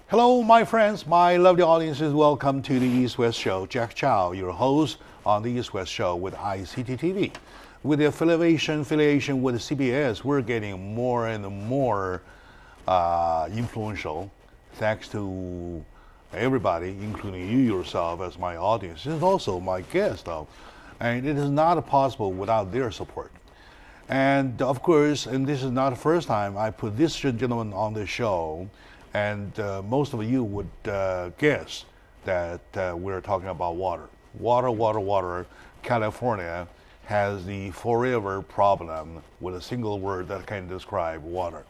Hello, my friends, my lovely audiences. Welcome to the East West Show. Jack Chow, your host on the East West Show with ICT-TV. With the affiliation with CBS, we're getting more and more influential, thanks to everybody, including you yourself as my audience, and also my guest, though. And it is not possible without their support. And of course, and this is not the first time I put this gentleman on the show, and most of you would guess that we're talking about water. Water. California has the forever problem with a single word that can describe water.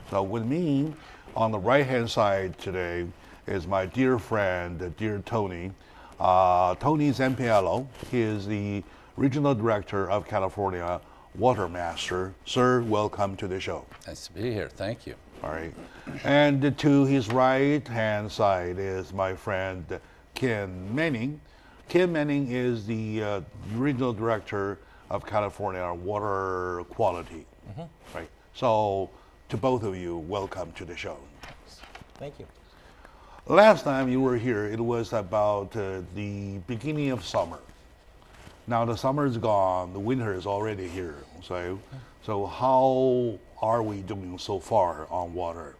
So with me on the right-hand side today is my dear friend, dear Tony. Tony Zampiello. He is the Regional Director of California Water Master. Sir, welcome to the show. Nice to be here. Thank you. All right. And to his right-hand side is my friend Ken Manning. Ken Manning is the Regional Director of California Water Quality. Right. So to both of you, welcome to the show. Thank you. Last time you were here, it was about the beginning of summer. Now the summer is gone, the winter is already here. So how are we doing so far on water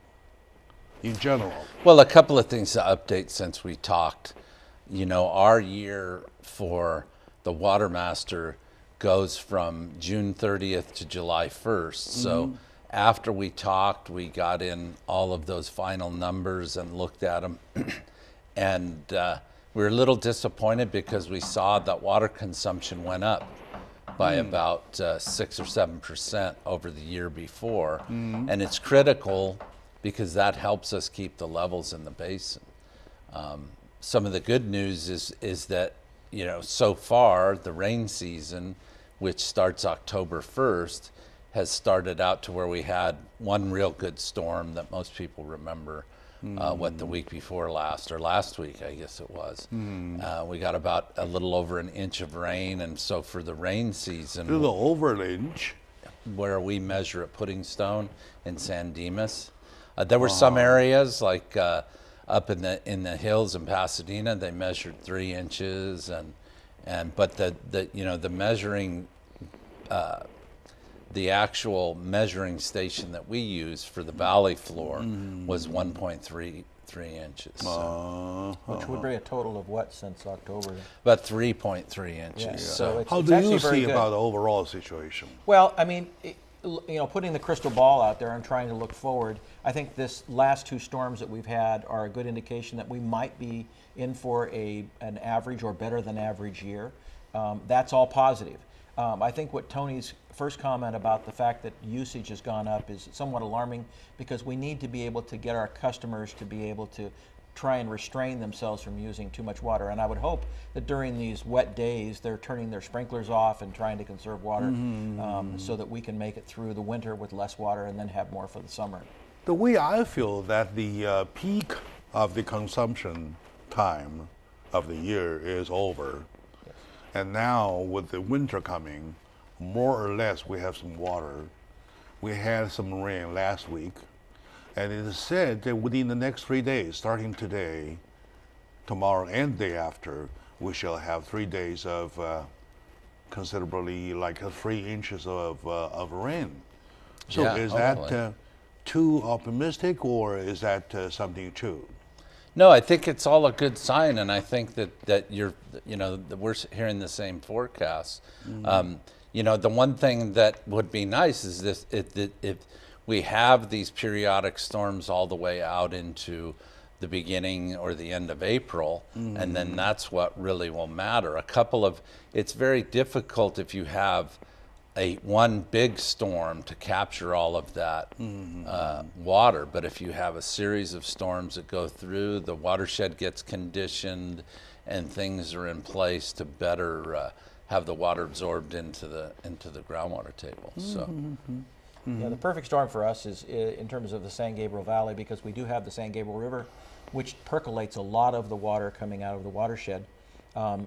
in general? Well, a couple of things to update since we talked. You know, our year for the Water Master goes from June 30th to July 1st. So after we talked, we got in all of those final numbers and looked at them. And we were a little disappointed because we saw that water consumption went up by about 6 or 7% over the year before. And it's critical because that helps us keep the levels in the basin. Some of the good news is that, you know, so far the rain season, which starts October 1st, has started out to where we had one real good storm that most people remember, the week before last, or last week, I guess it was. We got about a little over an inch of rain, and so for the rain season, A little over an inch. where we measure at Pudding Stone in San Dimas, there were some areas like up in the hills in Pasadena, they measured 3 inches, but the measuring. The actual measuring station that we use for the valley floor was 1.33 inches. Which would be a total of what since October? About 3.3 inches. Yeah. So How it's do actually you very see good. about the overall situation? Well, I mean, putting the crystal ball out there and trying to look forward, I think this last 2 storms that we've had are a good indication that we might be in for an average or better than average year. That's all positive. I think what Tony's first comment about the fact that usage has gone up is somewhat alarming because we need to be able to get our customers to be able to try and restrain themselves from using too much water. And I would hope that during these wet days, they're turning their sprinklers off and trying to conserve water so that we can make it through the winter with less water and then have more for the summer. The way I feel that the peak of the consumption time of the year is over. And now with the winter coming, more or less we have some water. We had some rain last week. And it is said that within the next 3 days, starting today, tomorrow and day after, we shall have 3 days of considerably like 3 inches of rain. So Yeah, is hopefully. that too optimistic, or is that something true? No, I think it's all a good sign, and I think that that we're hearing the same forecasts. The one thing that would be nice is if we have these periodic storms all the way out into the beginning or the end of April, and then that's what really will matter. It's very difficult if you have one big storm to capture all of that water, but if you have a series of storms that go through, the watershed gets conditioned and things are in place to better have the water absorbed into the groundwater table. So. Yeah, the perfect storm for us is in terms of the San Gabriel Valley, because we do have the San Gabriel River, which percolates a lot of the water coming out of the watershed.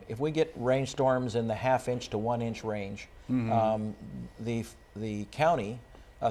If we get rainstorms in the 1/2 inch to 1 inch range, the county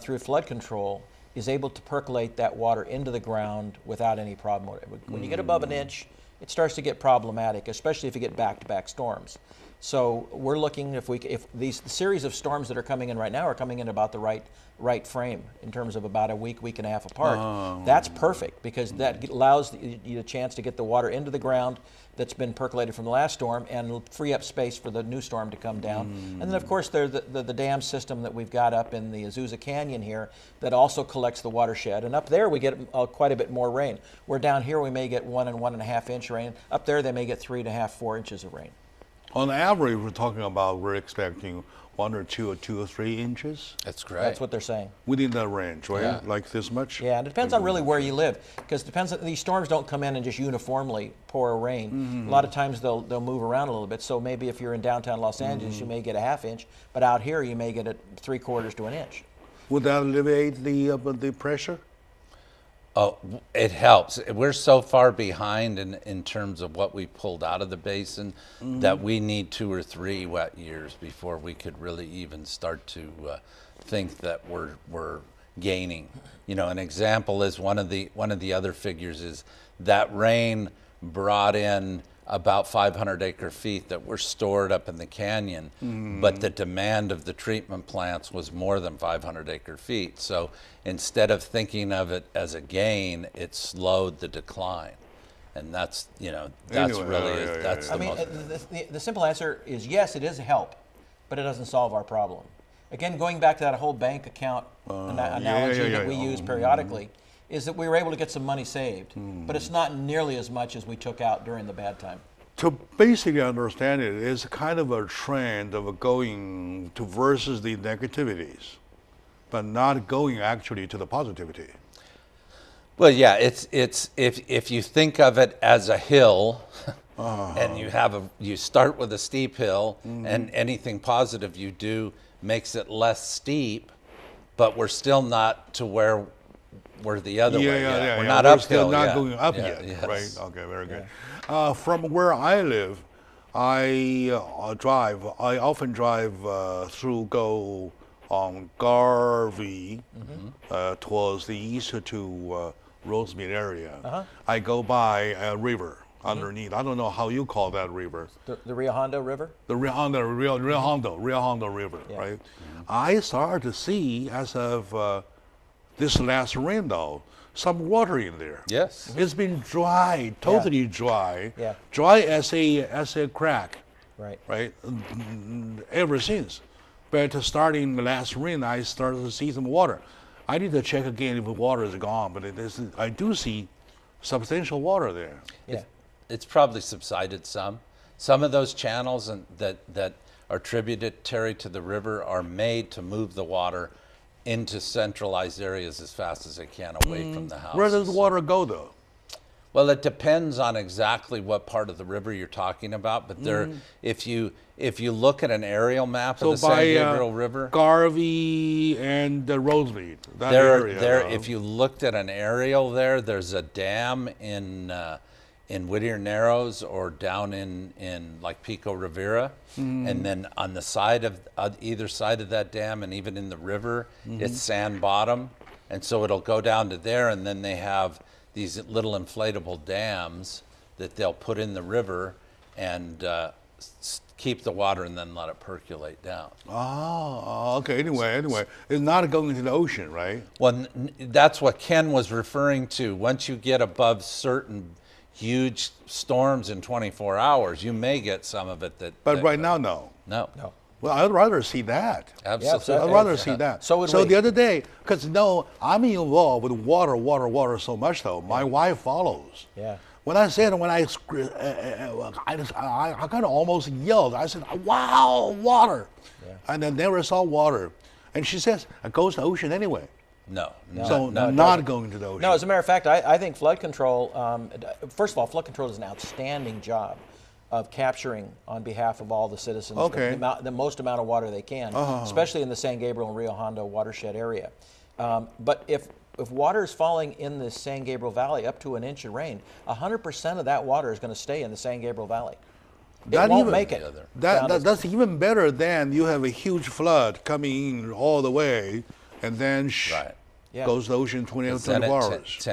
through flood control is able to percolate that water into the ground without any problem. When you get above an inch, it starts to get problematic, especially if you get back-to-back storms. So we're looking if these series of storms that are coming in right now are coming in about the right frame in terms of about a week and a half apart. That's perfect because that allows you a chance to get the water into the ground that's been percolated from the last storm and free up space for the new storm to come down. And then of course there's the dam system that we've got up in the Azusa Canyon here that also collects the watershed. And up there we get quite a bit more rain. Where down here we may get 1 and 1.5 inch rain. Up there they may get 3.5, 4 inches of rain. On average, we're expecting 1 or 2 or 2 or 3 inches. That's great. That's what they're saying. Within that range, right? Yeah. Like this much? Yeah, and it depends on really where you live, because it depends on, these storms don't come in and just uniformly pour rain. A lot of times they'll move around a little bit. So maybe if you're in downtown Los Angeles, you may get a ½ inch, but out here you may get it 3/4 to an inch. Would that alleviate the pressure? Oh, it helps. We're so far behind in terms of what we pulled out of the basin that we need 2 or 3 wet years before we could really even start to think that we're gaining. You know, an example is one of the other figures is that rain brought in about 500 acre feet that were stored up in the canyon, but the demand of the treatment plants was more than 500 acre feet. So instead of thinking of it as a gain, it slowed the decline. And that's, you know, that's Anyway, really, yeah, that's yeah, the I mean, most. the simple answer is yes, it is a help, but it doesn't solve our problem. Again, going back to that whole bank account analogy that we use periodically, is that we were able to get some money saved, but it's not nearly as much as we took out during the bad time. To basically understand it, it's kind of a trend of going to versus the negativities, but not going actually to the positivity. Well, yeah, it's if you think of it as a hill, and you start with a steep hill, and anything positive you do makes it less steep, but we're still not to where we're the other way yet. We're not uphill still not yet. going up Yeah, yet, yes. right? Okay, very good. From where I live, I often drive go on Garvey towards the east to Rosemead area. I go by a river underneath. I don't know how you call that river. The Rio Hondo River? The Rio Hondo River, right? I started to see as of this last rain though, some water in there. Yes. It's been dry, totally dry. Yeah. Dry as a crack. Right. Ever since. But starting the last rain, I started to see some water. I need to check again if the water is gone, but I do see substantial water there. Yeah. It's probably subsided some. Some of those channels that are tributary to the river are made to move the water into centralized areas as fast as they can away from the houses. Where does the water go though? Well, it depends on exactly what part of the river you're talking about, but there, if you look at an aerial map of the San Gabriel River, Garvey and Rosemead, that area. If you looked at an aerial there's a dam in Whittier Narrows or down in like Pico Rivera, and then on the side of either side of that dam and even in the river, it's sand bottom, and so it'll go down to there, and then they have these little inflatable dams that they'll put in the river and keep the water and then let it percolate down. Oh, okay. Anyway, it's not going into the ocean, right? Well, that's what Ken was referring to. Once you get above certain huge storms in 24 hours, you may get some of it But right now, no. No. Well, I'd rather see that. Absolutely. I'd rather see that. So would we. the other day, because I'm involved with water so much though. My wife follows. Yeah. When I kind of almost yelled. I said, "Wow, water!" Yeah. And I never saw water. And she says, "It goes to the ocean anyway." No. So not going to the ocean. No, as a matter of fact, I think flood control, first of all, flood control does an outstanding job of capturing on behalf of all the citizens the most amount of water they can, especially in the San Gabriel and Rio Hondo watershed area. But if water is falling in the San Gabriel Valley up to an inch of rain, 100% of that water is going to stay in the San Gabriel Valley. It won't make it. That's even better than you have a huge flood coming in all the way, and then Yes. goes to the ocean 24 hours.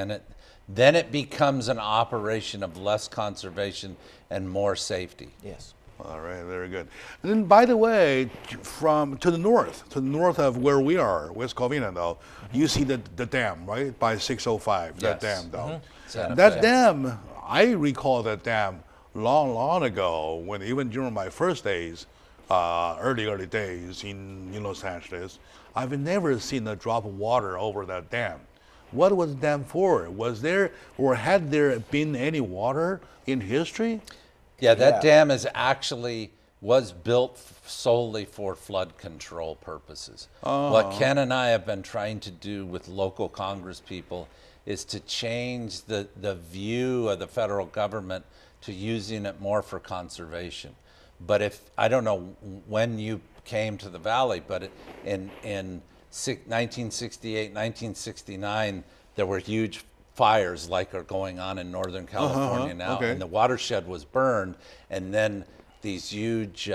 Then it becomes an operation of less conservation and more safety. Yes. All right, very good. And then, by the way, from to the north of where we are, West Covina, though, you see the dam, right, by 605, that Yes. dam, though. Santa That Fe. dam, I recall that dam long ago, when even during my first days, early days in Los Angeles, I've never seen a drop of water over that dam. What was the dam for? Was there, or had there been any water in history? Yeah, that Yeah. dam was built solely for flood control purposes. What Ken and I have been trying to do with local Congress people is to change the view of the federal government to using it more for conservation. But I don't know when you came to the valley, but in 1968, 1969, there were huge fires like are going on in Northern California now, okay. and the watershed was burned, and then these huge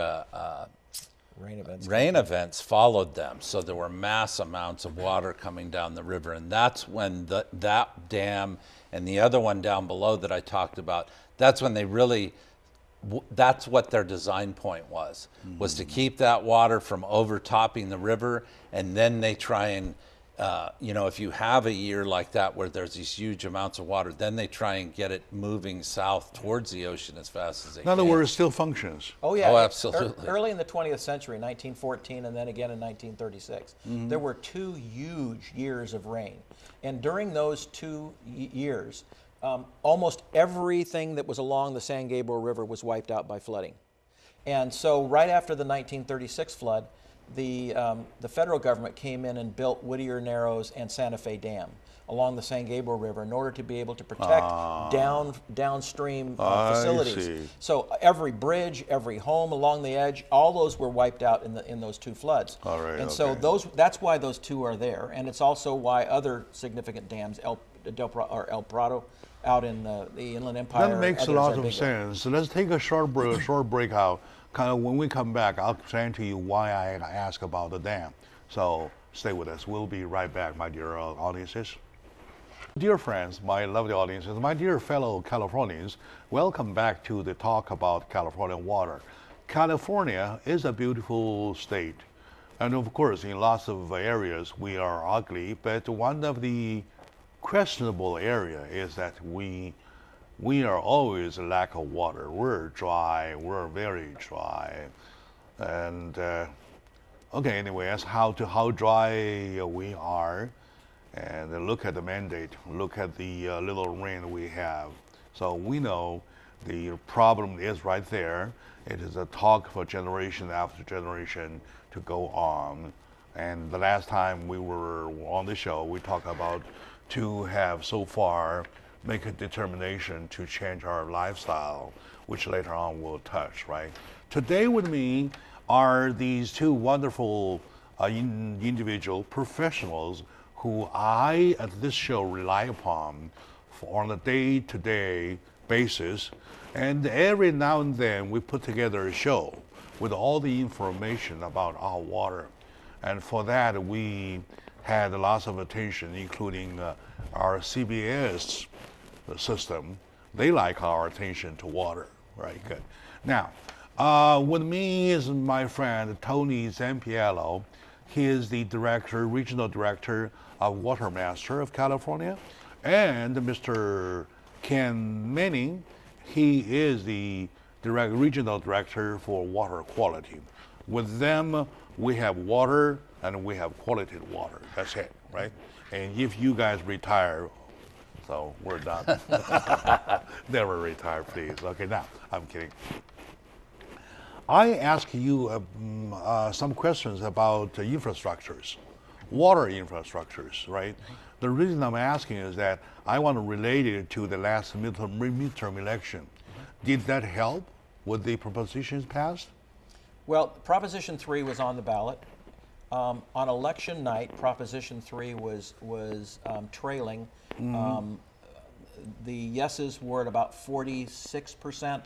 rain events followed them. So there were mass amounts of water coming down the river, and that's when that dam and the other one down below that I talked about, that's when they really, that's what their design point was to keep that water from overtopping the river, and then they try and if you have a year like that where there's these huge amounts of water, then they try and get it moving south towards the ocean as fast as they can. In other words, it still functions. Oh, yeah. Oh, absolutely. Early in the 20th century, 1914, and then again in 1936, there were 2 huge years of rain. And during those 2 years, almost everything that was along the San Gabriel River was wiped out by flooding. And so right after the 1936 flood, the federal government came in and built Whittier Narrows and Santa Fe Dam along the San Gabriel River in order to be able to protect downstream facilities. see. So every bridge, every home along the edge, all those were wiped out in those 2 floods. All right, and so that's why those 2 are there, and it's also why other significant dams, El Prado, out in the Inland Empire. That makes a others lot are of bigger. sense. So let's take a short break out. Kind of when we come back, I'll explain to you why I ask about the dam. So stay with us. We'll be right back, my dear audiences. Dear friends, my lovely audiences, my dear fellow Californians, welcome back to the talk about California water. California is a beautiful state. And of course, in lots of areas, we are ugly, but one of the questionable area is that we are always a lack of water. We're dry. We're very dry. And okay, anyway, that's how dry we are. And look at the mandate. Look at the little rain we have. So we know the problem is right there. It is a talk for generation after generation to go on. And the last time we were on the show, we talked about to have so far make a determination to change our lifestyle, which later on we'll touch, right? Today with me are these 2 wonderful individual professionals who I, at this show, rely upon on a day-to-day basis. And every now and then we put together a show with all the information about our water. And for that, we had lots of attention, including our CBS system. They like our attention to water, right? Good. Now, with me is my friend Tony Zampiello. He is the regional director of Watermaster of California, and Mr. Ken Manning. He is the regional director for water quality. With them, we have water and we have quality water. That's it, right? And if you guys retire, so we're done. Never retire, please. Okay, now, I'm kidding. I ask you some questions about infrastructures, water infrastructures, right? The reason I'm asking is that I want to relate it to the last midterm election. Did that help with the propositions passed? Well, Proposition 3 was on the ballot. On election night, Proposition 3 was trailing. The yeses were at about 46%.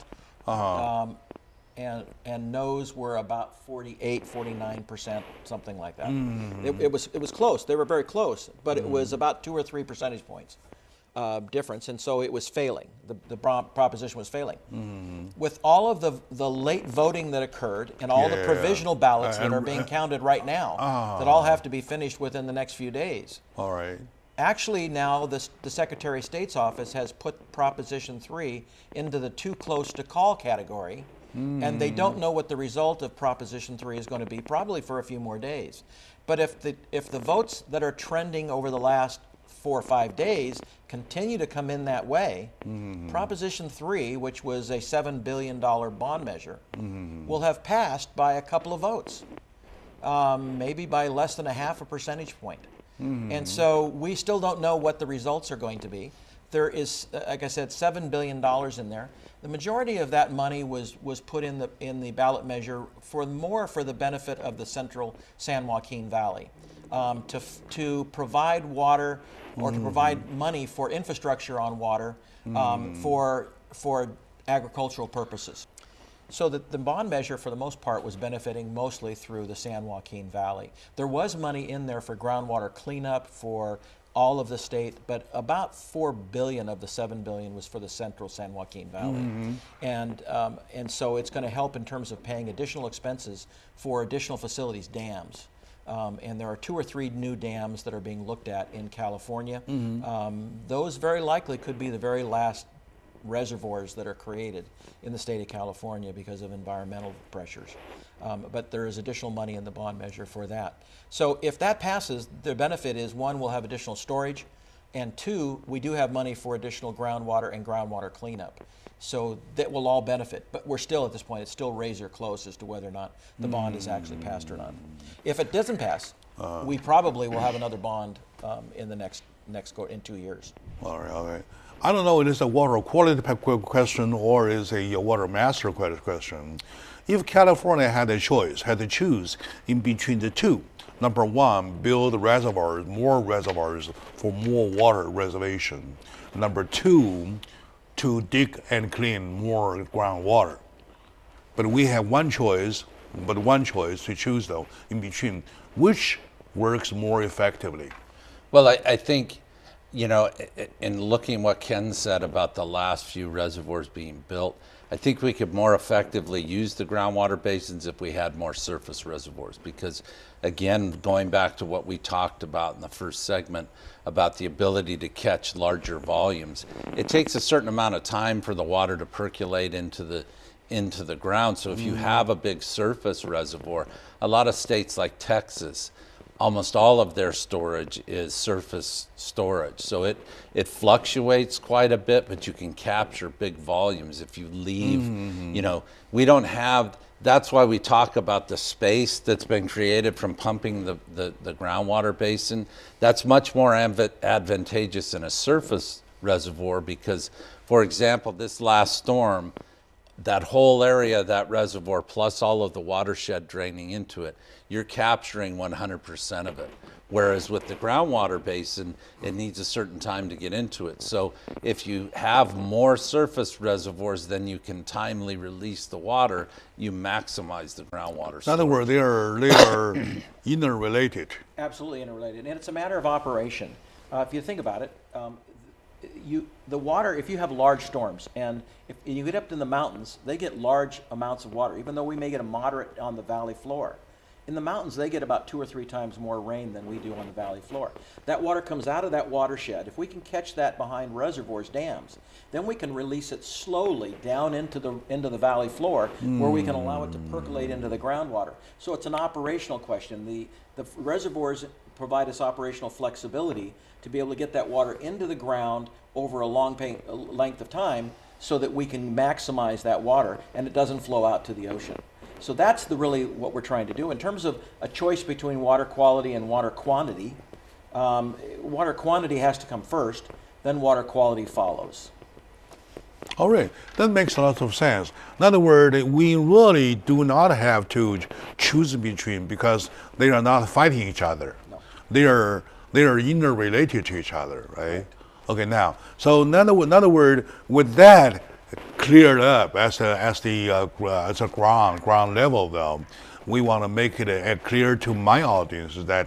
and no's were about 48, 49%, something like that. It was close. They were very close, but it was about 2 or 3 percentage points difference, and so it was failing. The proposition was failing. With all of the late voting that occurred and all the provisional ballots that are being counted right now, that all have to be finished within the next few days. All right. Actually, now the Secretary of State's office has put Proposition 3 into the too close to call category, and they don't know what the result of Proposition 3 is going to be, probably for a few more days. But if the votes that are trending over the last 4 or 5 days continue to come in that way, Proposition 3, which was a $7 billion bond measure, will have passed by a couple of votes, maybe by less than a half a percentage point. And so we still don't know what the results are going to be. There is, like I said, $7 billion in there. The majority of that money was put in the ballot measure for the benefit of the central San Joaquin Valley, to provide water or to provide money for infrastructure on water for agricultural purposes. So the bond measure, for the most part, was benefiting mostly through the San Joaquin Valley. There was money in there for groundwater cleanup for all of the state, but about $4 billion of the $7 billion was for the central San Joaquin Valley. And so it's going to help in terms of paying additional expenses for additional facilities, dams. And there are 2 or 3 new dams that are being looked at in California. Those very likely could be the very last reservoirs that are created in the state of California because of environmental pressures. But there is additional money in the bond measure for that. So if that passes, the benefit is, 1, we'll have additional storage, and 2, we do have money for additional groundwater and groundwater cleanup. So that will all benefit. But we're still, at this point, it's still razor close as to whether or not the bond is actually passed or not. If it doesn't pass, we probably will have another bond in the in 2 years. All right, all right. I don't know if it's a water quality question or is a water master question. If California had a choice, had to choose in between the two, number 1, build reservoirs, more reservoirs for more water reservation. Number 2, to dig and clean more groundwater. But we have one choice to choose though in between. Which works more effectively? Well, I think, you know, in looking what Ken said about the last few reservoirs being built, I think we could more effectively use the groundwater basins if we had more surface reservoirs. Because, again, going back to what we talked about in the first segment about the ability to catch larger volumes, it takes a certain amount of time for the water to percolate into the ground. So if you have a big surface reservoir, a lot of states like Texas, almost all of their storage is surface storage. So it fluctuates quite a bit, but you can capture big volumes if you leave, you know, we don't have, that's why we talk about the space that's been created from pumping the groundwater basin. That's much more advantageous in a surface reservoir because, for example, this last storm, that whole area, that reservoir, plus all of the watershed draining into it, you're capturing 100% of it. Whereas with the groundwater basin, it needs a certain time to get into it. So if you have more surface reservoirs, then you can timely release the water, you maximize the groundwater storage. In other words, they are interrelated. Absolutely interrelated. And it's a matter of operation. If you think about it, the water, if you have large storms, and if you get up in the mountains, they get large amounts of water, even though we may get a moderate on the valley floor. In the mountains, they get about 2 or 3 times more rain than we do on the valley floor. That water comes out of that watershed. If we can catch that behind reservoirs, dams, then we can release it slowly down into the valley floor where we can allow it to percolate into the groundwater. So it's an operational question. The reservoirs provide us operational flexibility to be able to get that water into the ground over a long length of time so that we can maximize that water and it doesn't flow out to the ocean. So that's really what we're trying to do. In terms of a choice between water quality and water quantity has to come first, then water quality follows. All right, that makes a lot of sense. In other words, we really do not have to choose between because they are not fighting each other. No. They are interrelated to each other, right? Okay, now, so in other words, with that cleared up as a ground level though. We want to make it clear to my audience that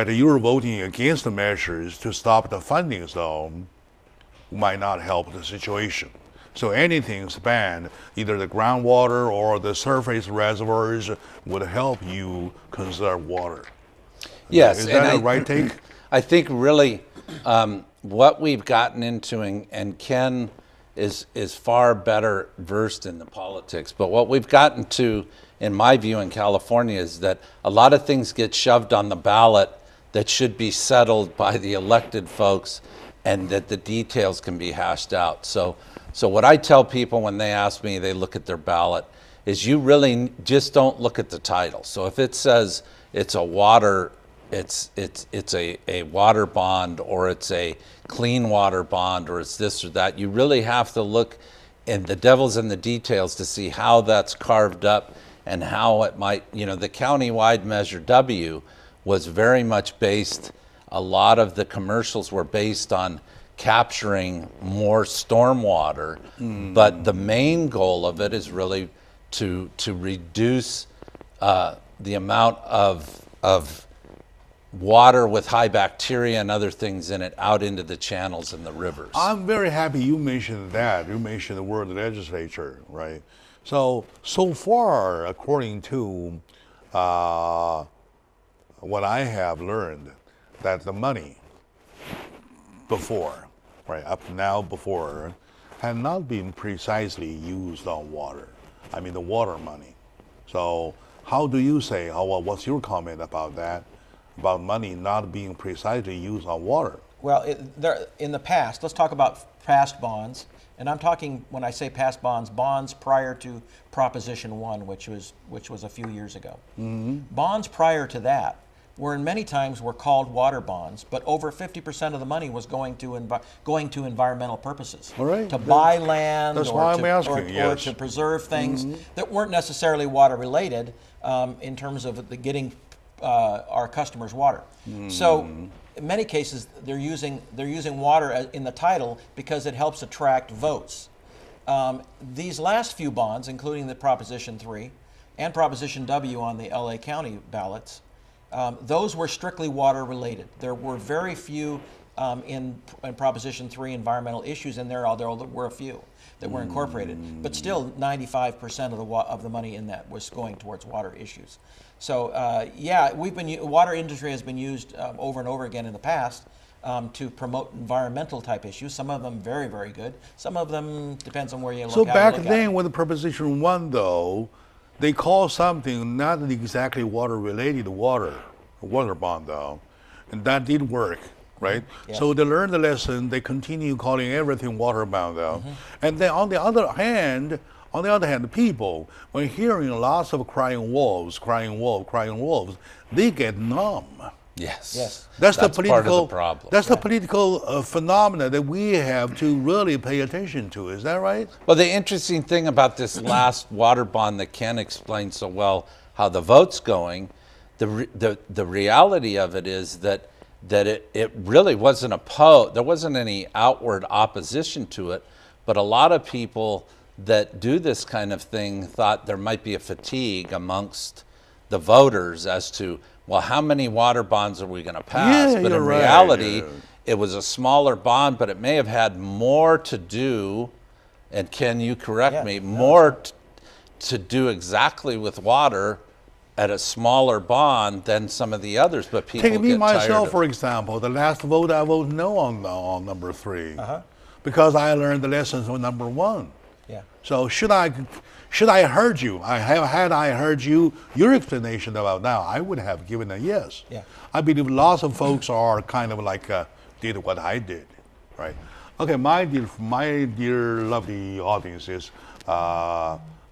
you're voting against the measures to stop the funding though might not help the situation. So anything's banned, either the groundwater or the surface reservoirs, would help you conserve water. Yes, Is that a right take? I think really what we've gotten into, and Ken is far better versed in the politics, but what we've gotten to, in my view, in California is that a lot of things get shoved on the ballot that should be settled by the elected folks, and that the details can be hashed out. So what I tell people when they ask me, they look at their ballot, is you really just don't look at the title. So if it says it's a water, it's a water bond, or it's a clean water bond, or it's this or that, you really have to look, and the devil's in the details, to see how that's carved up and how it might, the county-wide Measure W was very much based, a lot of the commercials were based on capturing more stormwater, but the main goal of it is really to reduce the amount of water with high bacteria and other things in it out into the channels and the rivers. I'm very happy you mentioned that. You mentioned the word legislature, right? So far, according to what I have learned, that the money before, right, up now before, had not been precisely used on water. I mean, the water money. So how do you say, what's your comment about that, about money not being precisely used on water? Well, in the past, let's talk about past bonds. And I'm talking, when I say past bonds, bonds prior to Proposition 1, which was a few years ago. Bonds prior to that many times were called water bonds, but over 50% of the money was going to environmental purposes. All right. To buy land, That's or why I'm asking, or to preserve things that weren't necessarily water related, in terms of getting our customers water. So in many cases, they're using water in the title because it helps attract votes. These last few bonds, including the Proposition 3 and Proposition W on the LA County ballots, those were strictly water related. There were very few in Proposition 3 environmental issues in there, although there were a few that were incorporated. But still, 95% of the money in that was going towards water issues. So yeah, water industry has been used over and over again in the past to promote environmental type issues. Some of them very, very good. Some of them depends on where you look. So back then, with the Proposition 1, though, they call something not exactly water related water bond though, and that did work, right? Yes. So they learned the lesson. They continue calling everything water bound though, and then on the other hand, the people, when hearing lots of crying wolves, they get numb. Yes. That's the part political of the problem. That's the political phenomena that we have to really pay attention to. Is that right? Well, the interesting thing about this last water bond that Ken explained so well, how the vote's going, the reality of it is that it really wasn't opposed. There wasn't any outward opposition to it, but a lot of people that do this kind of thing thought there might be a fatigue amongst the voters as to, well, how many water bonds are we going to pass? Yeah, but in you're right, reality, yeah. it was a smaller bond, but it may have had more to do, and Ken, you correct me, more to do exactly with water at a smaller bond than some of the others. But people Take me get tired myself, of for example. The last vote, I voted no on number 3, because I learned the lessons on number 1. Yeah. So should I heard you? Had I heard your explanation about now, I would have given a yes. Yeah. I believe lots of folks are kind of like did what I did, right? Okay, my dear lovely audiences,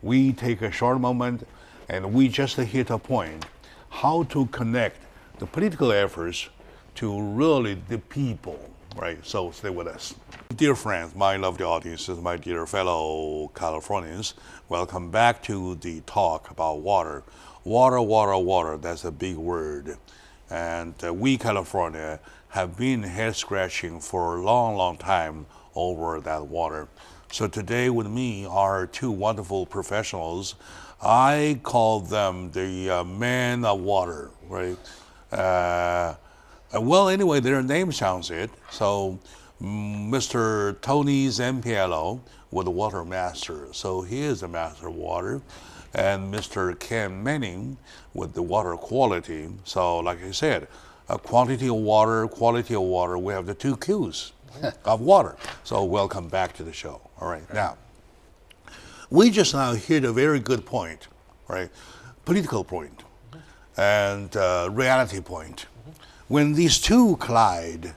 we take a short moment and we just hit a point, how to connect the political efforts to really the people, right? So stay with us. Dear friends, my lovely audiences, my dear fellow Californians, welcome back to the talk about water. Water, that's a big word. And we, California, have been head scratching for a long time over that water. So today with me are two wonderful professionals. I call them the men of water, right? Well, anyway, their name sounds it. So Mr. Tony Zampiello was the water master. So he is the master of water. And Mr. Ken Manning with the water quality. So like I said, quantity of water, quality of water, we have the two Qs of water. So welcome back to the show. All right, now, we just now hit a very good point, right? Political point and reality point. When these two collide,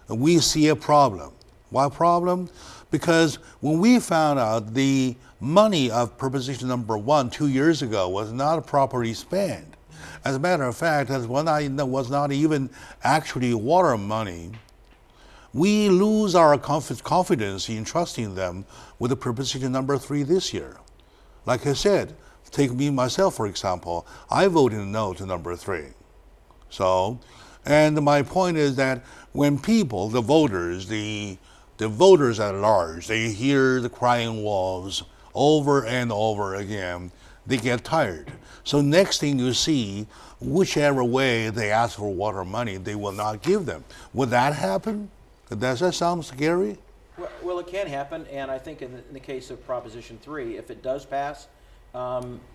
we see a problem. Why problem? Because when we found out the money of proposition number 1 2 years ago was not properly spent. As a matter of fact, that was not even actually water money. We lose our confidence in trusting them with the proposition number 3 this year. Like I said, take me myself for example, I voted no to number 3. So, and my point is that when people, the voters at large, they hear the crying wolves over and over again, they get tired. So next thing you see, whichever way they ask for water money, they will not give them. Would that happen? Does that sound scary? Well, it can happen, and I think in the case of Proposition 3, if it does pass,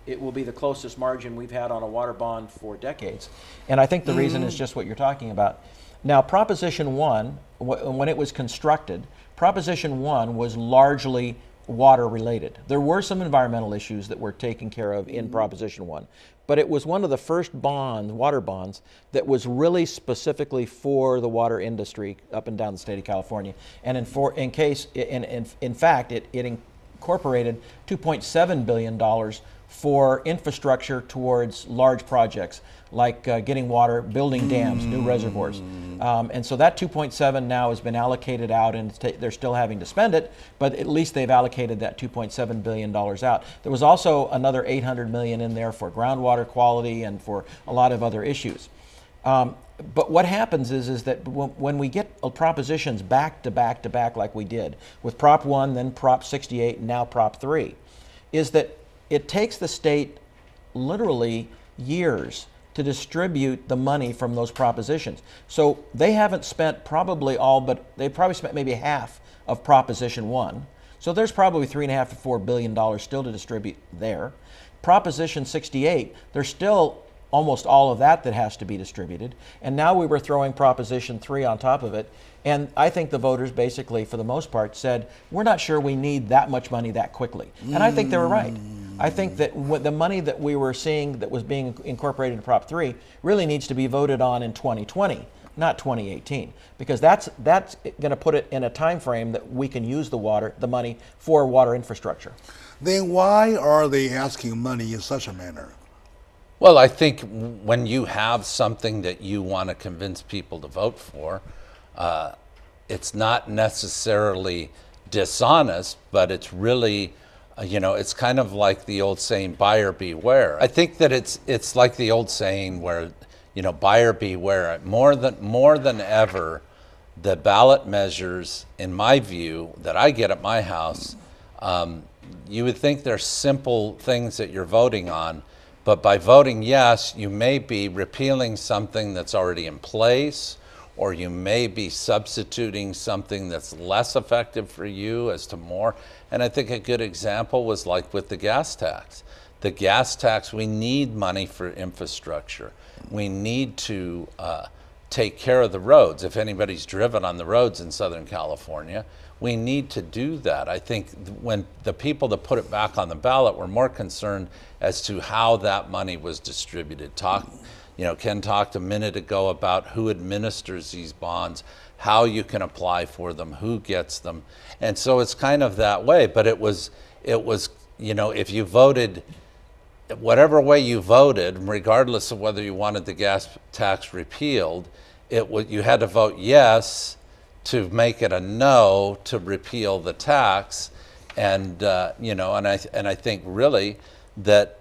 it will be the closest margin we've had on a water bond for decades. And I think the reason is just what you're talking about. Now, Proposition 1, when it was constructed, Proposition 1 was largely water related. There were some environmental issues that were taken care of in Proposition 1, but it was one of the first water bonds, that was really specifically for the water industry up and down the state of California. And in fact, it incorporated $2.7 billion for infrastructure towards large projects like getting water, building dams, new reservoirs. And so that 2.7 now has been allocated out, and they're still having to spend it, but at least they've allocated that $2.7 billion out. There was also another $800 million in there for groundwater quality and for a lot of other issues. But what happens is that when we get propositions back to back to back like we did, with Prop 1, then Prop 68, and now Prop 3, is that it takes the state literally years to distribute the money from those propositions. So they haven't spent probably all, but they probably spent maybe half of Proposition 1. So there's probably $3.5 to $4 billion still to distribute there. Proposition 68, there's still almost all of that has to be distributed. And now we were throwing Proposition 3 on top of it. And I think the voters basically, for the most part, said, we're not sure we need that much money that quickly. And I think they were right. I think that the money that we were seeing that was being incorporated in Prop 3 really needs to be voted on in 2020, not 2018, because that's going to put it in a time frame that we can use the money for water infrastructure. Then why are they asking money in such a manner? Well, I think when you have something that you want to convince people to vote for, it's not necessarily dishonest, but it's really, it's kind of like the old saying, buyer beware. I think that it's like the old saying where, buyer beware. More than ever, the ballot measures, in my view, that I get at my house, you would think they're simple things that you're voting on, but by voting yes, you may be repealing something that's already in place, or you may be substituting something that's less effective for you as to more. And I think a good example was like with the gas tax. The gas tax, we need money for infrastructure. We need to take care of the roads. If anybody's driven on the roads in Southern California, we need to do that. I think when the people that put it back on the ballot were more concerned as to how that money was distributed. Ken talked a minute ago about who administers these bonds, how you can apply for them, who gets them. And so it's kind of that way, but it was, if you voted, whatever way you voted, regardless of whether you wanted the gas tax repealed, you had to vote yes to make it a no to repeal the tax. And, and I think really that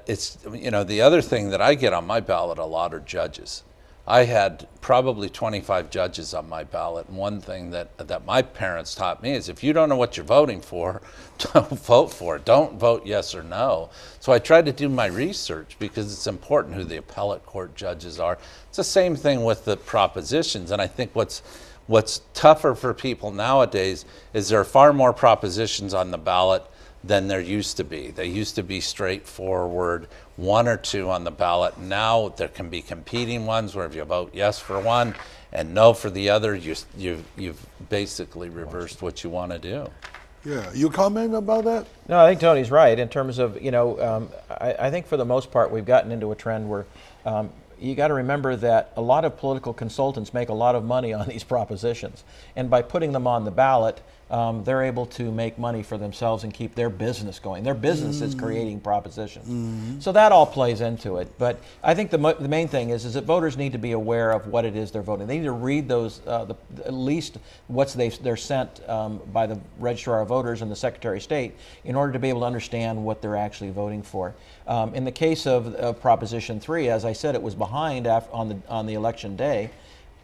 it's, the other thing that I get on my ballot a lot are judges. I had probably 25 judges on my ballot. And one thing that my parents taught me is if you don't know what you're voting for, don't vote for it. Don't vote yes or no. So I tried to do my research because it's important who the appellate court judges are. It's the same thing with the propositions. And I think what's tougher for people nowadays is there are far more propositions on the ballot than there used to be. They used to be straightforward, one or two on the ballot. Now there can be competing ones where if you vote yes for one and no for the other, you've basically reversed what you want to do. Yeah, you comment about that? No, I think Tony's right in terms of, I think for the most part we've gotten into a trend where you got to remember that a lot of political consultants make a lot of money on these propositions. And by putting them on the ballot, they're able to make money for themselves and keep their business going. Their business is creating propositions. So that all plays into it. But I think the main thing is that voters need to be aware of what it is they're voting. They need to read those, at least what they're sent by the Registrar of Voters and the Secretary of State in order to be able to understand what they're actually voting for. In the case of Proposition 3, as I said, it was behind on the election day.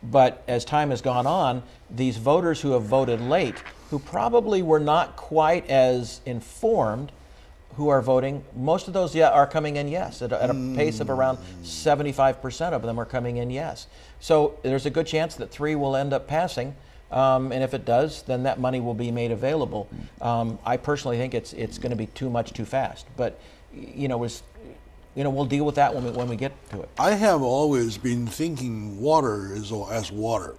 But as time has gone on, these voters who have voted late, who probably were not quite as informed, who are voting, most of those are coming in yes, at a pace of around 75% of them are coming in yes. So there's a good chance that 3 will end up passing, and if it does, then that money will be made available. I personally think it's going to be too much too fast, but we'll deal with that when we get to it. I have always been thinking water is as water.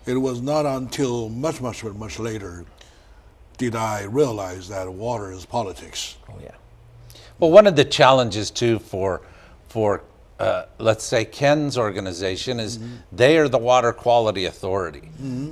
It was not until much later did I realize that water is politics. Oh yeah. Well, one of the challenges too for let's say Ken's organization is they are the water quality authority.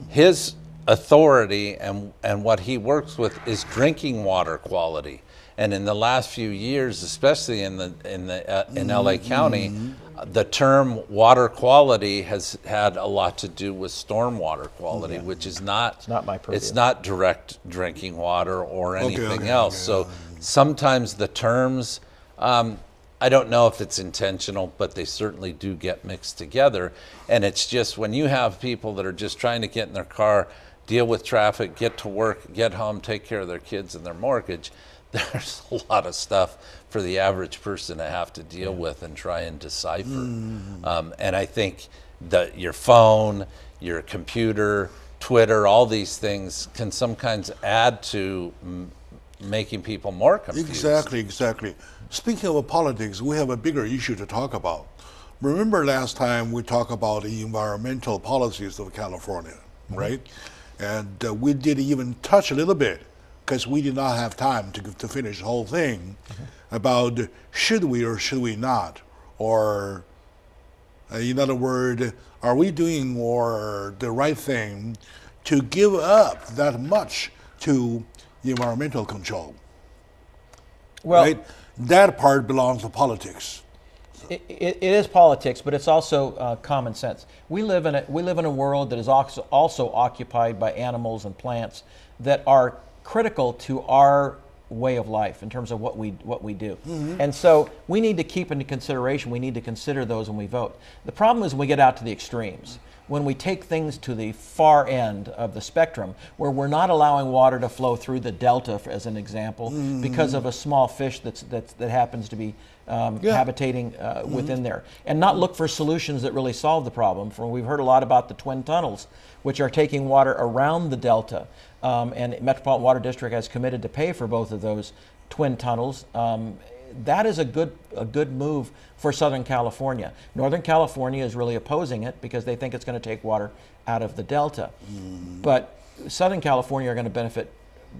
His authority and what he works with is drinking water quality. And in the last few years, especially in LA County, the term water quality has had a lot to do with stormwater quality, which is not my purview. It's not direct drinking water or anything else. So sometimes the terms, I don't know if it's intentional, but they certainly do get mixed together. And it's just when you have people that are just trying to get in their car, deal with traffic, get to work, get home, take care of their kids and their mortgage, there's a lot of stuff for the average person to have to deal with and try and decipher. And I think that your phone, your computer, Twitter, all these things can sometimes add to making people more confused. Exactly. Speaking of politics, we have a bigger issue to talk about. Remember last time we talked about the environmental policies of California, right? And we did even touch a little bit, because we did not have time to finish the whole thing, about should we or should we not, or in other words, are we doing the right thing to give up that much to environmental control? Well, right? That part belongs to politics. It is politics, but it's also common sense. We live in a world that is also occupied by animals and plants that are critical to our way of life in terms of what we do. And so we need to keep into consideration, we need to consider those when we vote. The problem is when we get out to the extremes, when we take things to the far end of the spectrum, where we're not allowing water to flow through the delta, as an example, because of a small fish that happens to be habitating within there, and not look for solutions that really solve the problem. We've heard a lot about the twin tunnels, which are taking water around the delta, and Metropolitan Water District has committed to pay for both of those twin tunnels. That is a good move for Southern California. Northern California is really opposing it because they think it's going to take water out of the delta. But Southern California are going to benefit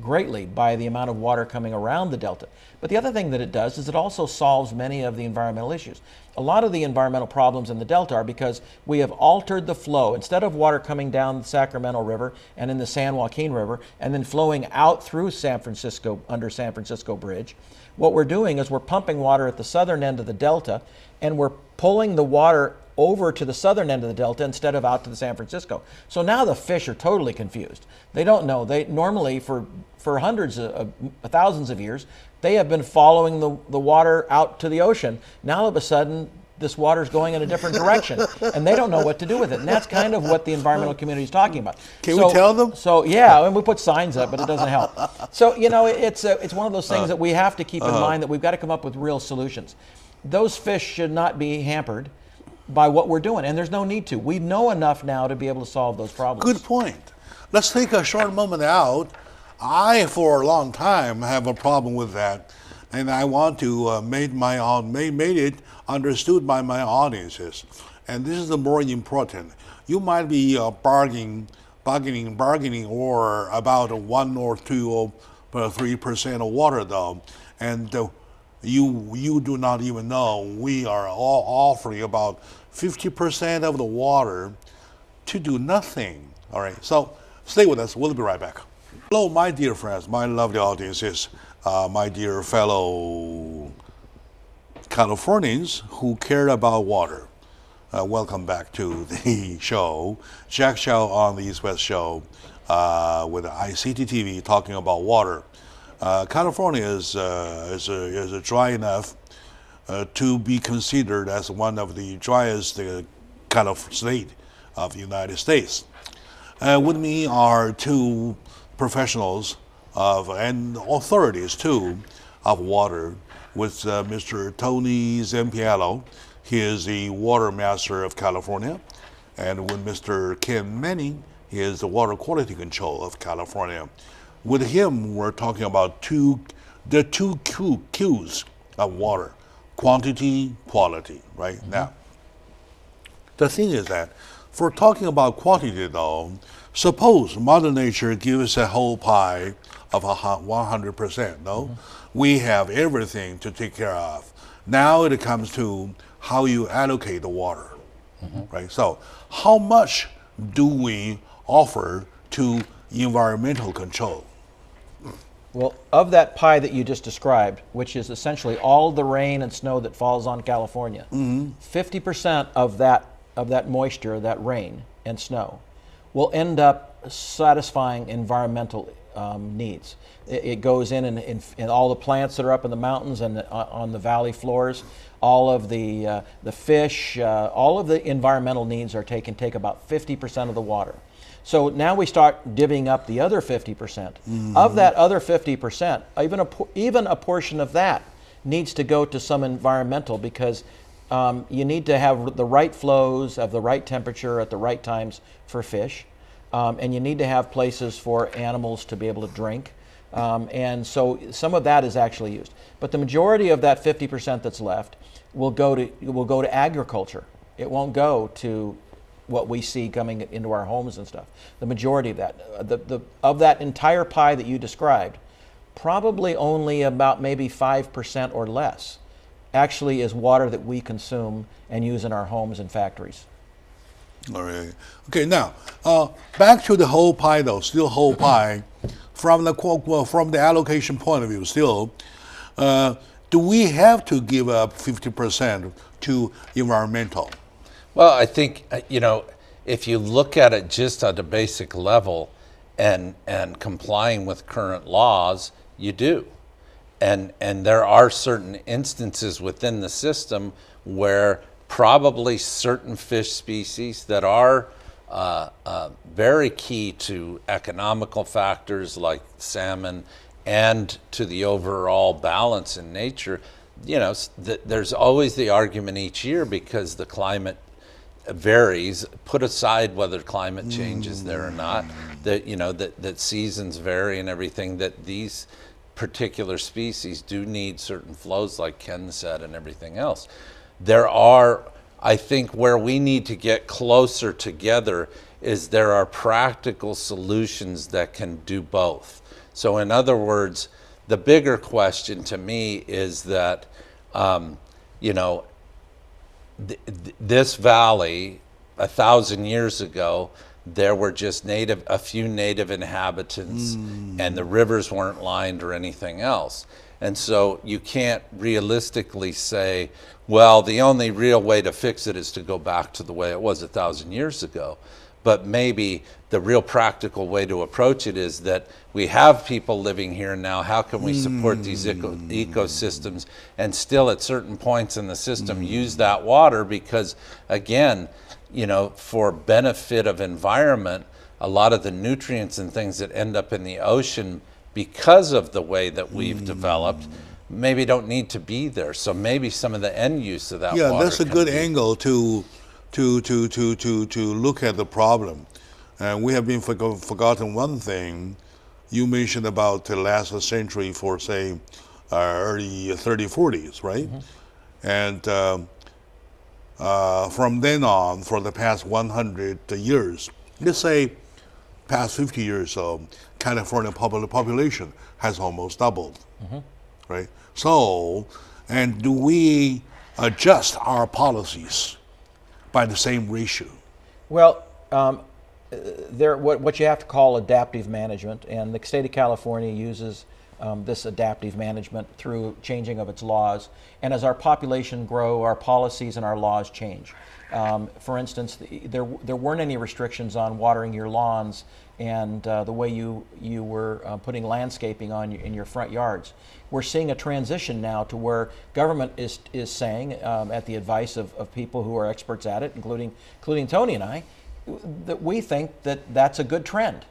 greatly by the amount of water coming around the delta. But the other thing that it does is it also solves many of the environmental issues. A lot of the environmental problems in the delta are because we have altered the flow. Instead of water coming down the Sacramento River and in the San Joaquin River and then flowing out through San Francisco, under San Francisco Bridge, what we're doing is we're pumping water at the southern end of the delta, and we're pulling the water over to the southern end of the delta instead of out to the San Francisco. So now the fish are totally confused. They don't know. They normally, for hundreds of thousands of years, they have been following the water out to the ocean. Now all of a sudden, this water's going in a different direction, and they don't know what to do with it. And that's kind of what the environmental community is talking about. Can we tell them? So yeah, and we put signs up, but it doesn't help. So it's one of those things that we have to keep in mind, that we've got to come up with real solutions. Those fish should not be hampered by what we're doing, and there's no need to. We know enough now to be able to solve those problems. Good point. Let's take a short moment out. I, for a long time, have a problem with that, and I want to made it understood by my audiences. And this is the more important. You might be bargaining or about 1 or 2 or 3% of water, though, and you do not even know we are all offering about 50% of the water to do nothing. All right, so stay with us. We'll be right back. Hello, my dear friends, my lovely audiences, my dear fellow Californians who care about water. Welcome back to the show, Jack Chow on the East West Show, with ICT-TV talking about water. California is dry enough to be considered as one of the driest kind of state of the United States. With me are 2 professionals and authorities too of water, with Mr. Tony Zampiello. He is the Water Master of California, and with Mr. Ken Manning, he is the Water Quality Control of California. With him, we're talking about the two Q's of water: quantity, quality. Right? Mm-hmm. Now, the thing is that for talking about quantity, though, suppose Mother Nature gives a whole pie of 100%. No, mm-hmm. We have everything to take care of. Now it comes to how you allocate the water, mm-hmm. right? So, how much do we offer to environmental control? Well, of that pie that you just described, which is essentially all the rain and snow that falls on California, 50% of that moisture, that rain and snow, will end up satisfying environmental needs. It goes in all the plants that are up in the mountains and on the valley floors. All of the fish, all of the environmental needs take about 50% of the water. So now we start divvying up the other 50%. Mm-hmm. Of that other 50%, even a portion of that needs to go to some environmental, because you need to have the right flows of the right temperature at the right times for fish, and you need to have places for animals to be able to drink. And so some of that is actually used. But the majority of that 50% that's left will go to agriculture. It won't go to what we see coming into our homes and stuff. The majority of that, of that entire pie that you described, probably only about maybe 5% or less actually is water that we consume and use in our homes and factories. All right. Okay, now back to the whole pie, though. Still whole pie. From the allocation point of view, still, do we have to give up 50% to environmental? Well, I think, if you look at it just at a basic level and complying with current laws, you do. And there are certain instances within the system where probably certain fish species that are very key to economical factors like salmon and to the overall balance in nature, there's always the argument each year, because the climate varies, put aside whether climate change is there or not, that seasons vary and everything, that these particular species do need certain flows, like Ken said, and everything else. There are, I think, where we need to get closer together is there are practical solutions that can do both. So in other words, the bigger question to me is that, this valley 1,000 years ago, there were just a few native inhabitants, and the rivers weren't lined or anything else. And so you can't realistically say, well, the only real way to fix it is to go back to the way it was 1,000 years ago. but maybe the real practical way to approach it is that we have people living here now. How can we support these ecosystems and still at certain points in the system use that water? Because again, you know, for benefit of environment, a lot of the nutrients and things that end up in the ocean because of the way that we've developed maybe don't need to be there. So maybe some of the end use of that water. Yeah, that's a good angle to look at the problem. And we have been forgotten one thing. You mentioned about the last century for, say, early 30s, 40s, right? And from then on, for the past 100 years, let's say past 50 years, California population has almost doubled, right? So, and do we adjust our policies by the same ratio? Well, what you have to call adaptive management, and the state of California uses this adaptive management through changing of its laws. And as our population grow, our policies and our laws change. For instance, there weren't any restrictions on watering your lawns and the way you were putting landscaping on in your front yards. We're seeing a transition now to where government is saying, at the advice of people who are experts at it, including Tony and I, that we think that that's a good trend.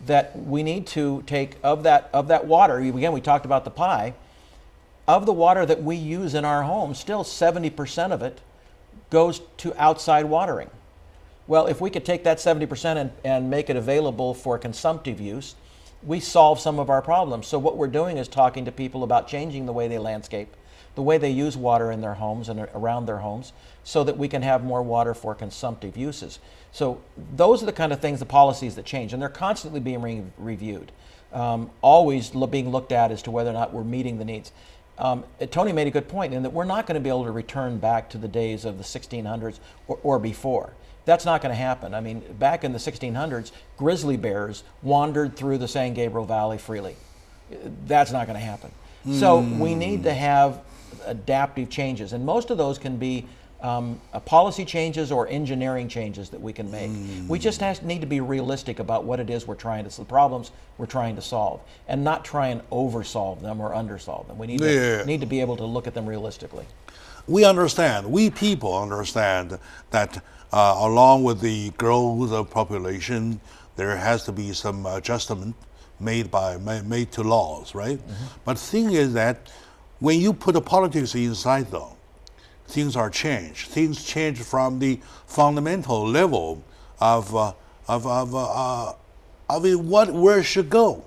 That we need to take of that water. Again, we talked about the pie. Of the water that we use in our homes, still 70% of it goes to outside watering. Well, if we could take that 70% and make it available for consumptive use, we solve some of our problems. So what we're doing is talking to people about changing the way they landscape, the way they use water in their homes and around their homes, so that we can have more water for consumptive uses. So those are the kind of things, the policies that change, and they're constantly being reviewed, always being looked at as to whether or not we're meeting the needs. Tony made a good point in that we're not going to be able to return back to the days of the 1600s or before. That's not going to happen. I mean, back in the 1600s, grizzly bears wandered through the San Gabriel Valley freely. That's not going to happen. So we need to have adaptive changes, and most of those can be policy changes or engineering changes that we can make. We just need to be realistic about what it is we're trying to, the problems we're trying to solve, and not try and oversolve them or undersolve them. We need to be able to look at them realistically. We understand, we people understand that along with the growth of population, there has to be some adjustment made to laws, right? But the thing is that when you put the politics inside, though, things are changed. Things change from the fundamental level of where it should go.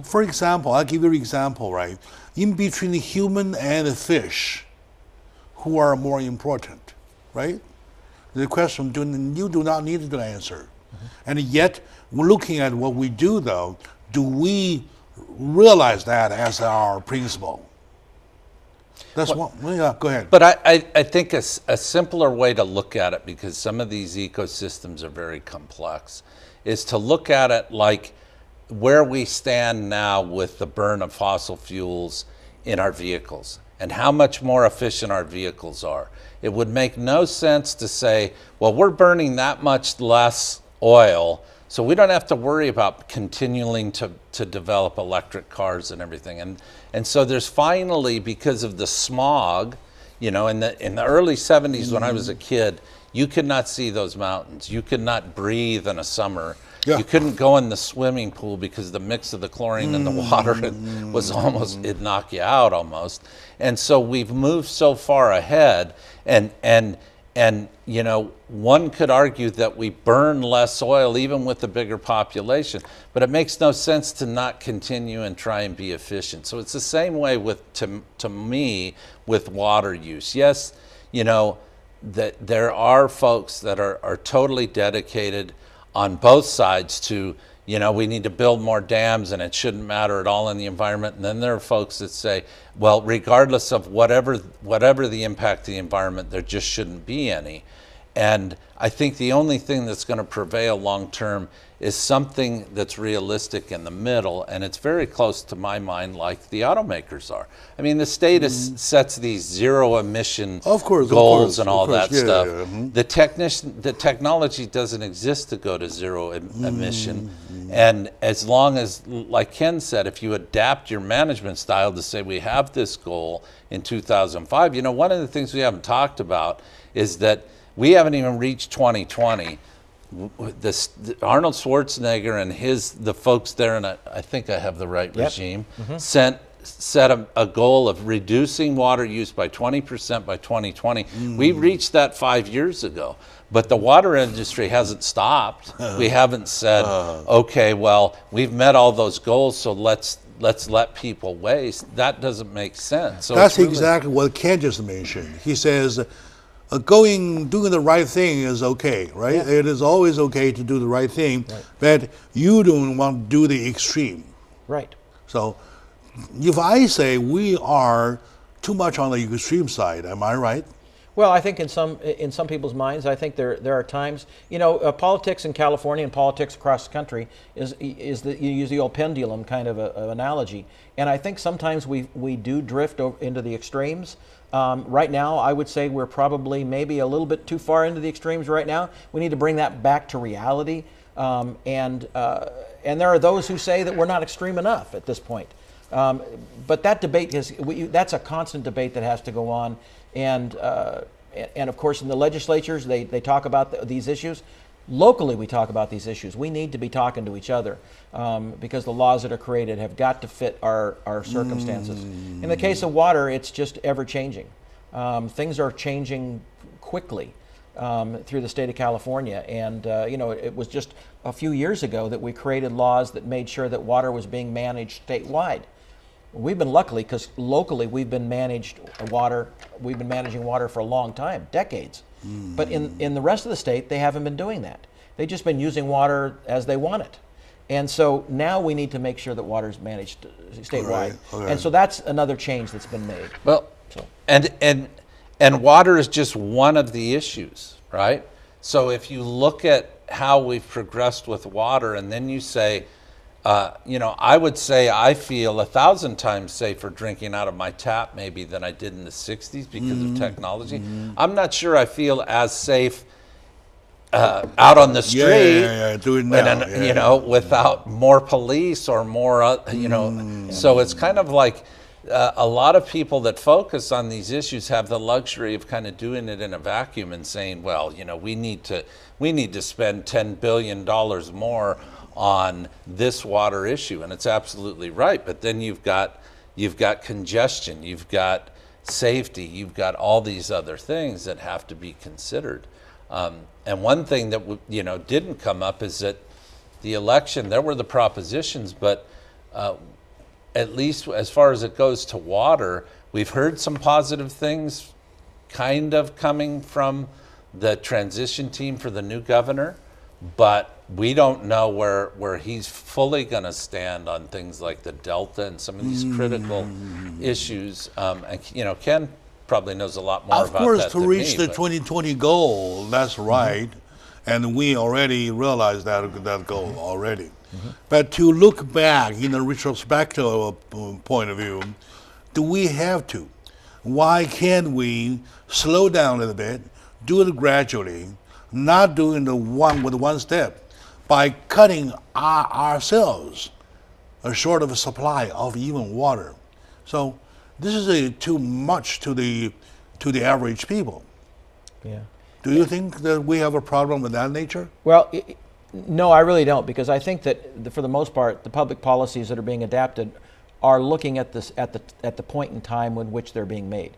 For example, I'll give you an example, right? In between the human and the fish, who are more important, right? The question you do not need to answer. And yet, looking at what we do, though, do we realize that as our principle? That's yeah, go ahead. But I think a simpler way to look at it, because some of these ecosystems are very complex, is to look at it like where we stand now with the burn of fossil fuels in our vehicles and how much more efficient our vehicles are. It would make no sense to say, well, we're burning that much less oil, so we don't have to worry about continuing to develop electric cars and everything. And so there's finally, because of the smog, you know, in the early 70s when I was a kid, you could not see those mountains. You could not breathe in a summer. Yeah. You couldn't go in the swimming pool because the mix of the chlorine in the water was almost, it'd knock you out almost. And so we've moved so far ahead, and you know, one could argue that we burn less oil even with the bigger population, but it makes no sense to not continue and try and be efficient. So it's the same way with, to me, with water use. Yes, you know, that there are folks that are totally dedicated on both sides to, you know, we need to build more dams and it shouldn't matter at all in the environment. And then there are folks that say, well, regardless of whatever the impact of the environment, there just shouldn't be any. And I think the only thing that's going to prevail long term is something that's realistic in the middle, and it's very close to my mind like the automakers are. I mean, the state sets these zero emission goals and all that stuff. The technology doesn't exist to go to zero emission. And as long as, like Ken said, if you adapt your management style to say we have this goal in 2005, you know, one of the things we haven't talked about is that we haven't even reached 2020. Arnold Schwarzenegger and the folks there, and I think I have the right regime, set a goal of reducing water use by 20% by 2020. We reached that 5 years ago, but the water industry hasn't stopped. We haven't said, okay, well, we've met all those goals, so let's let people waste. That doesn't make sense. So that's exactly what Ken just mentioned. He says, doing the right thing is okay, right? Yeah. It is always okay to do the right thing, but you don't want to do the extreme. Right. So if I say we are too much on the extreme side, am I right? Well, I think in some people's minds, I think there are times, you know, politics in California and politics across the country is that you use the old pendulum kind of a analogy, and I think sometimes we do drift into the extremes. Right now, I would say we're probably maybe a little bit too far into the extremes right now. We need to bring that back to reality, and there are those who say that we're not extreme enough at this point. But that debate that's a constant debate that has to go on. And of course, in the legislatures, they talk about these issues. Locally, we talk about these issues. We need to be talking to each other because the laws that are created have got to fit our circumstances. In the case of water, it's just ever changing. Things are changing quickly through the state of California. And, you know, it was just a few years ago that we created laws that made sure that water was being managed statewide. We've been lucky because locally we've been managing water for a long time, decades. But in the rest of the state, they haven't been doing that. They've just been using water as they want it. And so now we need to make sure that water is managed statewide. Okay. And so that's another change that's been made. Well, and water is just one of the issues, right? So if you look at how we've progressed with water and then you say, you know, I would say I feel 1,000 times safer drinking out of my tap maybe than I did in the 60s because of technology. I'm not sure I feel as safe out on the street, do it now. You know, without more police or more, you know. So it's kind of like a lot of people that focus on these issues have the luxury of kind of doing it in a vacuum and saying, well, you know, we need to spend $10 billion more on this water issue, and it's absolutely right. But then you've got congestion, you've got safety, you've got all these other things that have to be considered. And one thing that didn't come up is that the election, there were the propositions, but at least as far as it goes to water, we've heard some positive things kind of coming from the transition team for the new governor, but we don't know where he's fully going to stand on things like the Delta and some of these critical issues. And you know, Ken probably knows a lot more about that. Of course, to reach the 2020 goal, that's right, and we already realized that goal already. But to look back in a retrospective point of view, do we have to? Why can't we slow down a little bit, do it gradually, not doing the one step, by cutting ourselves short of a supply of even water? So this is too much to the average people. Yeah. Do you think that we have a problem with that nature? Well, no, I really don't, because I think that for the most part, the public policies that are being adapted are looking at this at the point in time in which they're being made.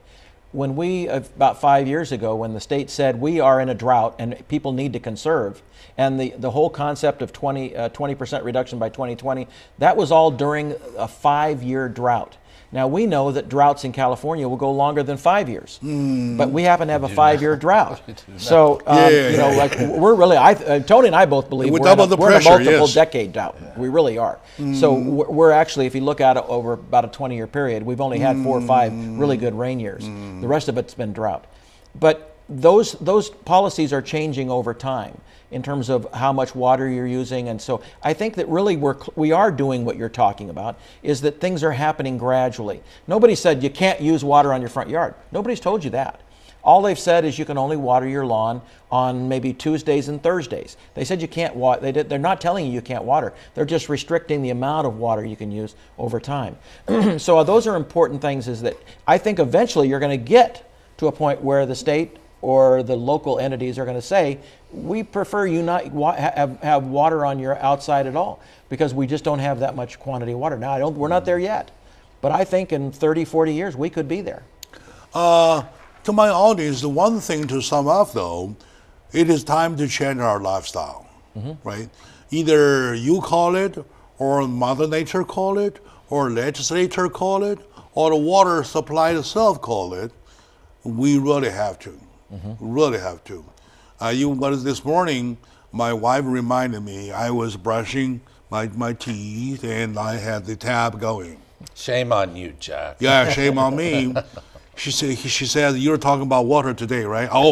When about 5 years ago, when the state said we are in a drought and people need to conserve, and the whole concept of 20% reduction by 2020, that was all during a 5-year drought. Now we know that droughts in California will go longer than 5 years, but we happen to have a 5-year drought. So you know, like we're really, Tony and I both believe we're in a multiple decade drought. We really are. So we're actually, if you look at it over about a 20-year period, we've only had 4 or 5 really good rain years. The rest of it's been drought. But those policies are changing over time in terms of how much water you're using. And so I think that really we are doing what you're talking about, is that things are happening gradually. Nobody said you can't use water on your front yard. Nobody's told you that. All they've said is you can only water your lawn on maybe Tuesdays and Thursdays. They said you can't water. They're not telling you can't water. They're just restricting the amount of water you can use over time. So those are important things, is that I think eventually you're going to get to a point where the state or the local entities are going to say, we prefer you not have water on your outside at all, because we just don't have that much quantity of water. Now, we're not there yet, but I think in 30, 40 years, we could be there. To my audience, the one thing to sum up, though, it is time to change our lifestyle, right? Either you call it, or Mother Nature call it, or legislature call it, or the water supply itself call it. We really have to. Really have to. This morning, my wife reminded me I was brushing my teeth and I had the tap going. Shame on you, Jack. Yeah, shame on me. She said, you're talking about water today, right? Oh,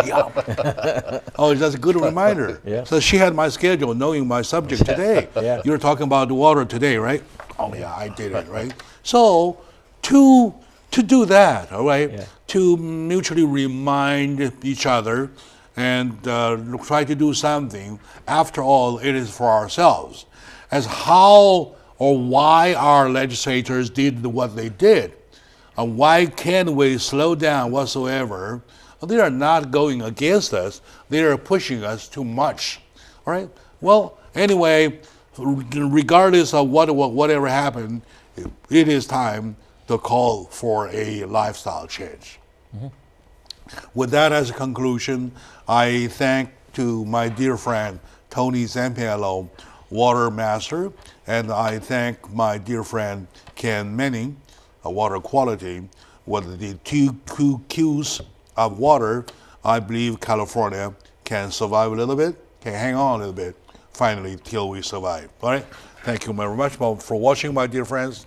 yeah. Oh, that's a good reminder. Yeah. So she had my schedule, knowing my subject today. Yeah. You're talking about the water today, right? Oh, yeah, I did it, right? So to do that, all right, Yeah. to mutually remind each other and try to do something. After all, it is for ourselves. As how or why our legislators did what they did, and why can't we slow down whatsoever? They are not going against us. They are pushing us too much. All right? Well, anyway, regardless of whatever happened, it is time to call for a lifestyle change. With that as a conclusion, I thank to my dear friend Tony Zampiello, Water Master, and I thank my dear friend Ken Manning, water quality. With the two Qs of water, I believe California can survive a little bit, can hang on a little bit, finally, till we survive. All right? Thank you very much for watching, my dear friends.